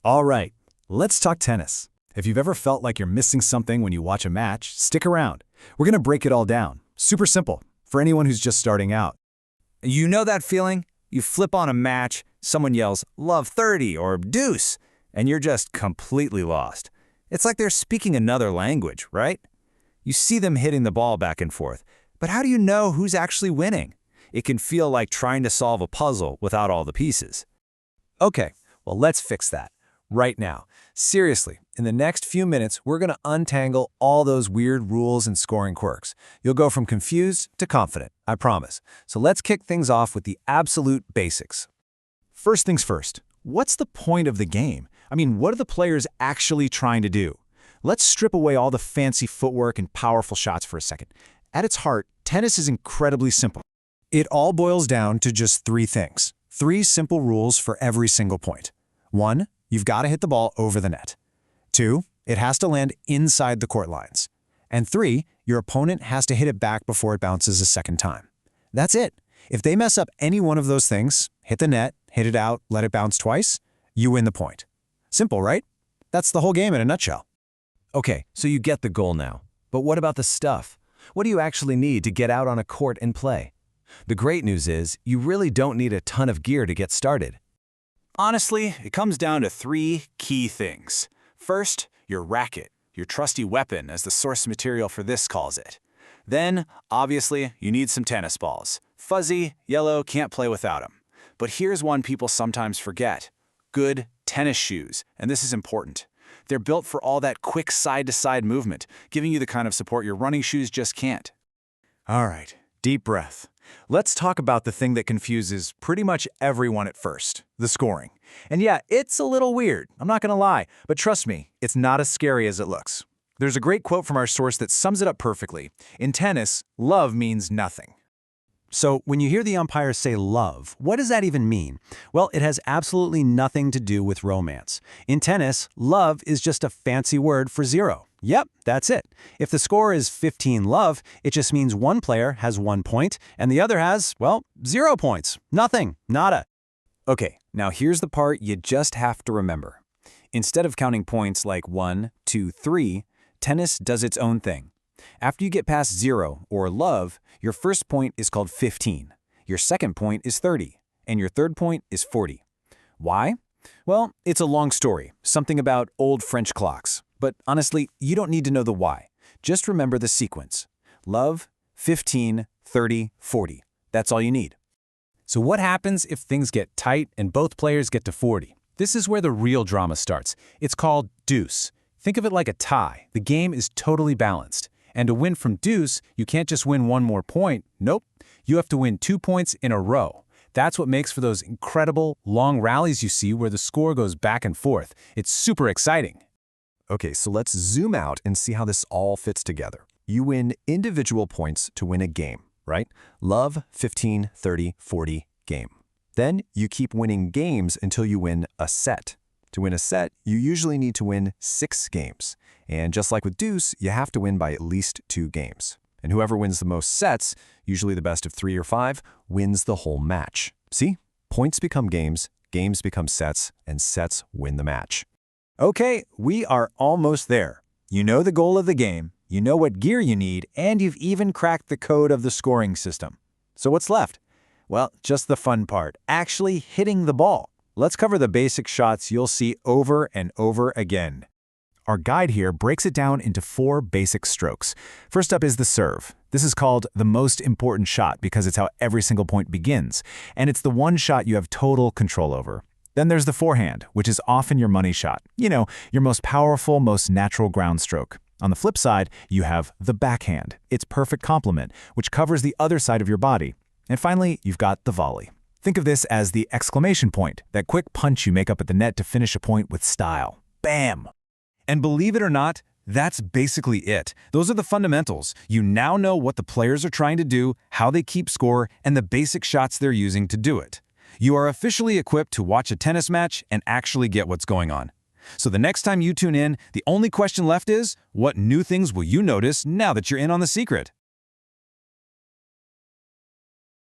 All right, let's talk tennis. If you've ever felt like you're missing something when you watch a match, stick around. We're going to break it all down. Super simple for anyone who's just starting out. You know that feeling? You flip on a match, someone yells, "Love 30" or "Deuce," and you're just completely lost. It's like they're speaking another language, right? You see them hitting the ball back and forth, but how do you know who's actually winning? It can feel like trying to solve a puzzle without all the pieces. Okay, well, let's fix that right now. Seriously, in the next few minutes, we're going to untangle all those weird rules and scoring quirks. You'll go from confused to confident, I promise. So let's kick things off with the absolute basics. First things first, what's the point of the game? I mean, what are the players actually trying to do? Let's strip away all the fancy footwork and powerful shots for a second. At its heart, tennis is incredibly simple. It all boils down to just three things. Three simple rules for every single point. 1, you've got to hit the ball over the net. 2, it has to land inside the court lines. And 3, your opponent has to hit it back before it bounces a second time. That's it. If they mess up any one of those things, hit the net, hit it out, let it bounce twice, you win the point. Simple, right? That's the whole game in a nutshell. Okay, so you get the goal now. But what about the stuff? What do you actually need to get out on a court and play? The great news is, you really don't need a ton of gear to get started. Honestly, it comes down to 3 key things. First, your racket, your trusty weapon as the source material for this calls it. Then, obviously, you need some tennis balls. Fuzzy, yellow, can't play without them. But here's one people sometimes forget. Good tennis shoes, and this is important. They're built for all that quick side-to-side movement, giving you the kind of support your running shoes just can't. All right, deep breath. Let's talk about the thing that confuses pretty much everyone at first, the scoring. And yeah, it's a little weird, I'm not gonna lie, but trust me, it's not as scary as it looks. There's a great quote from our source that sums it up perfectly. In tennis, love means nothing. So when you hear the umpire say love, what does that even mean? Well, it has absolutely nothing to do with romance. In tennis, love is just a fancy word for 0. Yep, that's it. If the score is 15-love, it just means one player has 1 point and the other has, well, 0 points. Nothing. Nada. Okay, now here's the part you just have to remember. Instead of counting points like 1, 2, 3, tennis does its own thing. After you get past 0, or love, your first point is called 15, your second point is 30, and your third point is 40. Why? Well, it's a long story, something about old French clocks. But honestly, you don't need to know the why. Just remember the sequence. Love, 15, 30, 40. That's all you need. So what happens if things get tight and both players get to 40? This is where the real drama starts. It's called deuce. Think of it like a tie. The game is totally balanced. And to win from deuce, you can't just win one more point. Nope. You have to win 2 points in a row. That's what makes for those incredible, long rallies you see where the score goes back and forth. It's super exciting. Okay, so let's zoom out and see how this all fits together. You win individual points to win a game, right? Love, 15, 30, 40, game. Then you keep winning games until you win a set. To win a set, you usually need to win 6 games. And just like with deuce, you have to win by at least 2 games. And whoever wins the most sets, usually the best of 3 or 5, wins the whole match. See? Points become games, games become sets, and sets win the match. Okay, we are almost there. You know the goal of the game, you know what gear you need, and you've even cracked the code of the scoring system. So what's left? Well, just the fun part, actually hitting the ball. Let's cover the basic shots you'll see over and over again. Our guide here breaks it down into 4 basic strokes. First up is the serve. This is called the most important shot because it's how every single point begins, and it's the one shot you have total control over. Then there's the forehand, which is often your money shot. You know, your most powerful, most natural ground stroke. On the flip side, you have the backhand, its perfect complement, which covers the other side of your body. And finally, you've got the volley. Think of this as the exclamation point, that quick punch you make up at the net to finish a point with style. Bam! And believe it or not, that's basically it. Those are the fundamentals. You now know what the players are trying to do, how they keep score, and the basic shots they're using to do it. You are officially equipped to watch a tennis match and actually get what's going on. So the next time you tune in, the only question left is, what new things will you notice now that you're in on the secret?